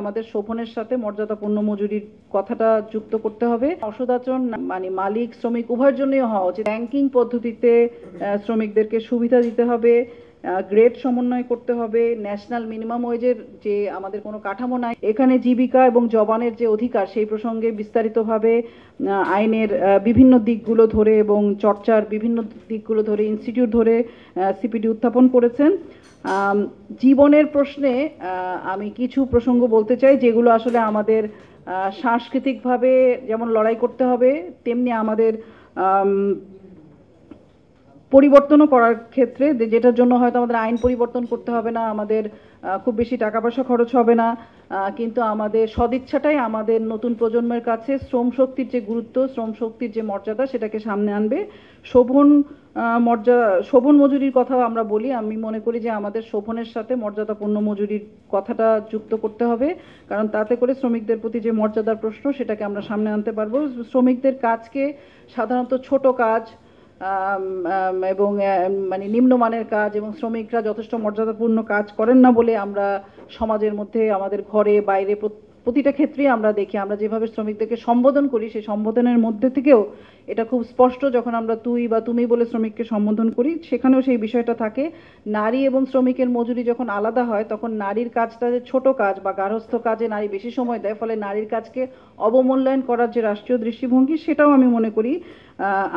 আমাদের শোভনের সাথে মর্যাদাপূর্ণ মজুরির কথাটা যুক্ত করতে হবে। অসদাচরণ মানে মালিক শ্রমিক উভয়ের জন্যই হওয়া উচিত। ব্যাংকিং পদ্ধতিতে শ্রমিকদেরকে সুবিধা দিতে হবে, গ্রেড সমন্বয় করতে হবে, ন্যাশনাল মিনিমাম ওয়েজের যে আমাদের কোনো কাঠামো নাই, এখানে জীবিকা এবং জবানের যে অধিকার সেই প্রসঙ্গে বিস্তারিতভাবে আইনের বিভিন্ন দিকগুলো ধরে এবং চর্চার বিভিন্ন দিকগুলো ধরে ইনস্টিটিউট ধরে সিপিডি উত্থাপন করেছেন। জীবনের প্রশ্নে আমি কিছু প্রসঙ্গ বলতে চাই যেগুলো আসলে আমাদের সাংস্কৃতিকভাবে যেমন লড়াই করতে হবে, তেমনি আমাদের পরিবর্তনও করার ক্ষেত্রে, যেটার জন্য হয়তো আমাদের আইন পরিবর্তন করতে হবে না, আমাদের খুব বেশি টাকা পয়সা খরচ হবে না, কিন্তু আমাদের সদিচ্ছাটাই আমাদের নতুন প্রজন্মের কাছে শ্রম শক্তির যে গুরুত্ব, শ্রম শক্তির যে মর্যাদা সেটাকে সামনে আনবে। শোভন মজুরির কথা আমরা বলি, আমি মনে করি যে আমাদের শোভনের সাথে মর্যাদাপূর্ণ মজুরির কথাটা যুক্ত করতে হবে, কারণ তাতে করে শ্রমিকদের প্রতি যে মর্যাদার প্রশ্ন সেটাকে আমরা সামনে আনতে পারবো। শ্রমিকদের কাজকে সাধারণত ছোট কাজ এবং মানে নিম্নমানের কাজ এবং শ্রমিকরা যথেষ্ট মর্যাদাপূর্ণ কাজ করেন না বলে আমরা সমাজের মধ্যে, আমাদের ঘরে বাইরে প্রতিটা ক্ষেত্রেই আমরা দেখি, আমরা যেভাবে শ্রমিকদেরকে সম্বোধন করি সেই সম্বোধনের মধ্যে থেকেও এটা খুব স্পষ্ট, যখন আমরা তুই বা তুমি বলে শ্রমিককে সম্বোধন করি সেখানেও সেই বিষয়টা থাকে। নারী এবং শ্রমিকের মজুরি যখন আলাদা হয় তখন নারীর কাজটা যে ছোট কাজ বা গার্হস্থ্য কাজে নারী বেশি সময় দেয়, ফলে নারীর কাজকে অবমূল্যায়ন করার যে রাষ্ট্রীয় দৃষ্টিভঙ্গি সেটাও আমি মনে করি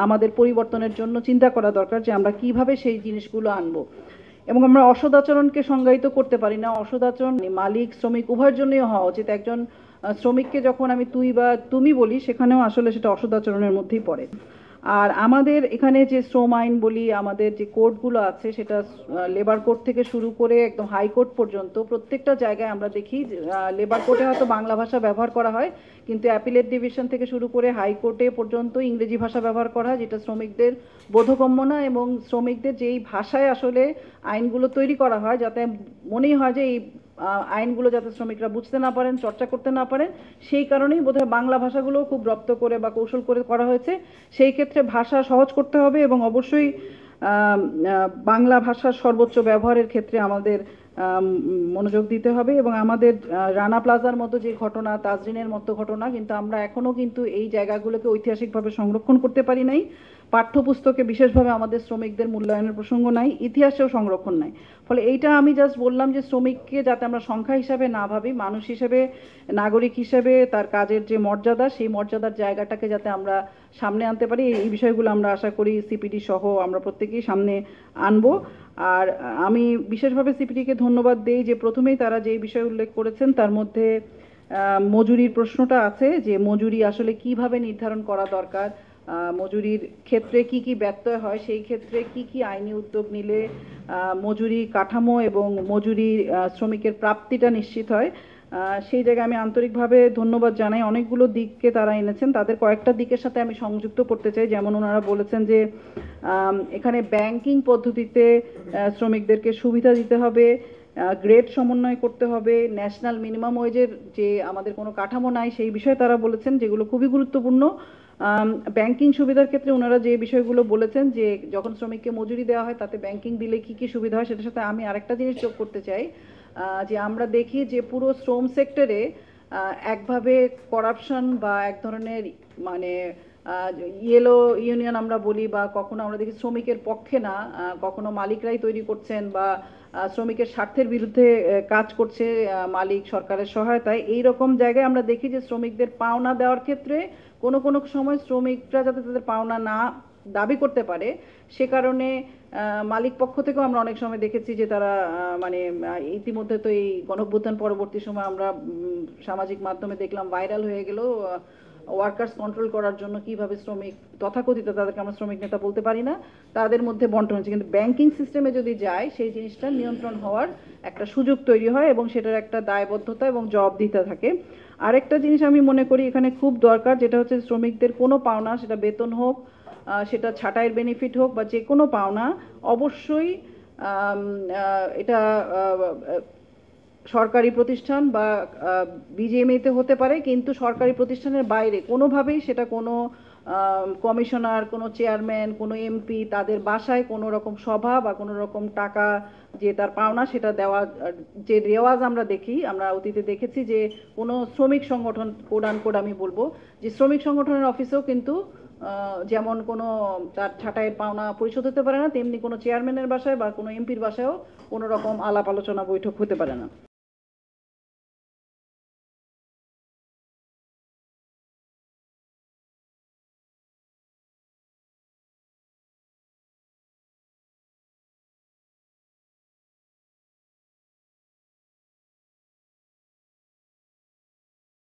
আমাদের পরিবর্তনের জন্য চিন্তা করা দরকার যে আমরা কিভাবে সেই জিনিসগুলো আনবো। এবং আমরা অসদাচরণকে সংজ্ঞায়িত করতে পারি না। অসদাচরণ মালিক শ্রমিক উভয়ের জন্যই হওয়া উচিত। একজন শ্রমিককে যখন আমি তুই বা তুমি বলি সেখানেও আসলে সেটা অসদাচরণের মধ্যেই পড়ে। আর আমাদের এখানে যে শ্রম আইন বলি, আমাদের যে কোর্টগুলো আছে সেটা লেবার কোর্ট থেকে শুরু করে একদম হাইকোর্ট পর্যন্ত প্রত্যেকটা জায়গায় আমরা দেখি লেবার কোর্টে হয়তো বাংলা ভাষা ব্যবহার করা হয়, কিন্তু অ্যাপিলেট ডিভিশন থেকে শুরু করে হাইকোর্টে পর্যন্ত ইংরেজি ভাষা ব্যবহার করা হয়, যেটা শ্রমিকদের বোধগম্য না। এবং শ্রমিকদের যেই ভাষায় আসলে আইনগুলো তৈরি করা হয়, যাতে মনেই হয় যে এই আইনগুলো যাতে শ্রমিকরা বুঝতে না পারেন, চর্চা করতে না পারেন, সেই কারণেই বোধহয় বাংলা ভাষাগুলোও খুব রপ্ত করে বা কৌশল করে করা হয়েছে। সেই ক্ষেত্রে ভাষা সহজ করতে হবে এবং অবশ্যই বাংলা ভাষার সর্বোচ্চ ব্যবহারের ক্ষেত্রে আমাদের মনোযোগ দিতে হবে। এবং আমাদের রানা প্লাজার মতো যে ঘটনা, তাজরিনের মতো ঘটনা, কিন্তু আমরা এখনও কিন্তু এই জায়গাগুলোকে ঐতিহাসিকভাবে সংরক্ষণ করতে পারি নাই। পাঠ্যপুস্তকে বিশেষভাবে আমাদের শ্রমিকদের মূল্যায়নের প্রসঙ্গ নাই, ইতিহাসেও সংরক্ষণ নাই। ফলে এইটা আমি জাস্ট বললাম যে শ্রমিককে যাতে আমরা সংখ্যা হিসাবে না ভাবি, মানুষ হিসেবে, নাগরিক হিসেবে তার কাজের যে মর্যাদা সেই মর্যাদার জায়গাটাকে যাতে আমরা সামনে আনতে পারি, এই বিষয়গুলো আমরা আশা করি সিপিডি সহ আমরা প্রত্যেকেই সামনে আনবো। আর আমি বিশেষভাবে সিপিডিকে ধন্যবাদ দেই যে প্রথমেই তারা যেই বিষয় উল্লেখ করেছেন তার মধ্যে মজুরির প্রশ্নটা আছে, যে মজুরি আসলে কিভাবে নির্ধারণ করা দরকার, মজুরির ক্ষেত্রে কি কি ব্যত্যয় হয়, সেই ক্ষেত্রে কি কি আইনি উদ্যোগ নিলে মজুরি কাঠামো এবং মজুরি শ্রমিকের প্রাপ্তিটা নিশ্চিত হয়, সেই জায়গায় আমি আন্তরিকভাবে ধন্যবাদ জানাই। অনেকগুলো দিককে তারা এনেছেন, তাদের কয়েকটা দিকের সাথে আমি সংযুক্ত করতে চাই। যেমন ওনারা বলেছেন যে এখানে ব্যাংকিং পদ্ধতিতে শ্রমিকদেরকে সুবিধা দিতে হবে, গ্রেড সমন্বয় করতে হবে, ন্যাশনাল মিনিমাম ওয়েজের যে আমাদের কোনো কাঠামো নাই সেই বিষয়ে তারা বলেছেন, যেগুলো খুবই গুরুত্বপূর্ণ। ব্যাংকিং সুবিধার ক্ষেত্রে ওনারা যে বিষয়গুলো বলেছেন যে যখন শ্রমিককে মজুরি দেওয়া হয় তাতে ব্যাংকিং দিলে কি কি সুবিধা হয়, সেটার সাথে আমি আরেকটা জিনিস যোগ করতে চাই, যে আমরা দেখি যে পুরো শ্রম সেক্টরে একভাবে করাপশন বা এক ধরনের মানে ইয়েলো ইউনিয়ন আমরা বলি, বা কখনো আমরা দেখি শ্রমিকের পক্ষে না, কখনো মালিকরাই তৈরি করছেন বা শ্রমিকের স্বার্থের বিরুদ্ধে কাজ করছে মালিক সরকারের সহায়তায়, এই রকম জায়গায় আমরা দেখি যে শ্রমিকদের পাওনা দেওয়ার ক্ষেত্রে কোনো কোনো সময় শ্রমিকরা যাতে তাদের পাওনা না দাবি করতে পারে সে কারণে মালিক পক্ষ থেকেও আমরা অনেক সময় দেখেছি যে তারা মানে ইতিমধ্যে তো এই গণঅভ্যুত্থান পরবর্তী সময় আমরা সামাজিক মাধ্যমে দেখলাম ভাইরাল হয়ে গেল ওয়ার্কার্স কন্ট্রোল করার জন্য কিভাবে শ্রমিক, তথাকথিত তাদেরকে আমরা শ্রমিক নেতা বলতে পারি না, তাদের মধ্যে বন্টন হচ্ছে। কিন্তু ব্যাংকিং সিস্টেমে যদি যায় সেই জিনিসটা নিয়ন্ত্রণ হওয়ার একটা সুযোগ তৈরি হয় এবং সেটার একটা দায়বদ্ধতা এবং জবাবদিহিতা থাকে। আরেকটা জিনিস আমি মনে করি এখানে খুব দরকার, যেটা হচ্ছে শ্রমিকদের কোনো পাওনা, সেটা বেতন হোক, সেটা ছাঁটাইয়ের বেনিফিট হোক বা যে কোনো পাওনা, অবশ্যই এটা সরকারি প্রতিষ্ঠান বা বিজিএমইতে হতে পারে, কিন্তু সরকারি প্রতিষ্ঠানের বাইরে কোনোভাবেই সেটা কোনো কমিশনার, কোনো চেয়ারম্যান, কোনো এমপি তাদের বাসায় কোনো রকম সভা বা কোনো রকম টাকা যে তার পাওনা সেটা দেওয়া, যে রেওয়াজ আমরা দেখি, আমরা অতীতে দেখেছি যে কোনো শ্রমিক সংগঠন, কোড আমি বলবো যে শ্রমিক সংগঠনের অফিসেও কিন্তু যেমন কোনো তার ছাঁটাইয়ের পাওনা পরিশোধ হতে পারে না, তেমনি কোনো চেয়ারম্যানের বাসায় বা কোনো এমপির বাসায়ও কোনো রকম আলাপ আলোচনা বৈঠক হতে পারে না।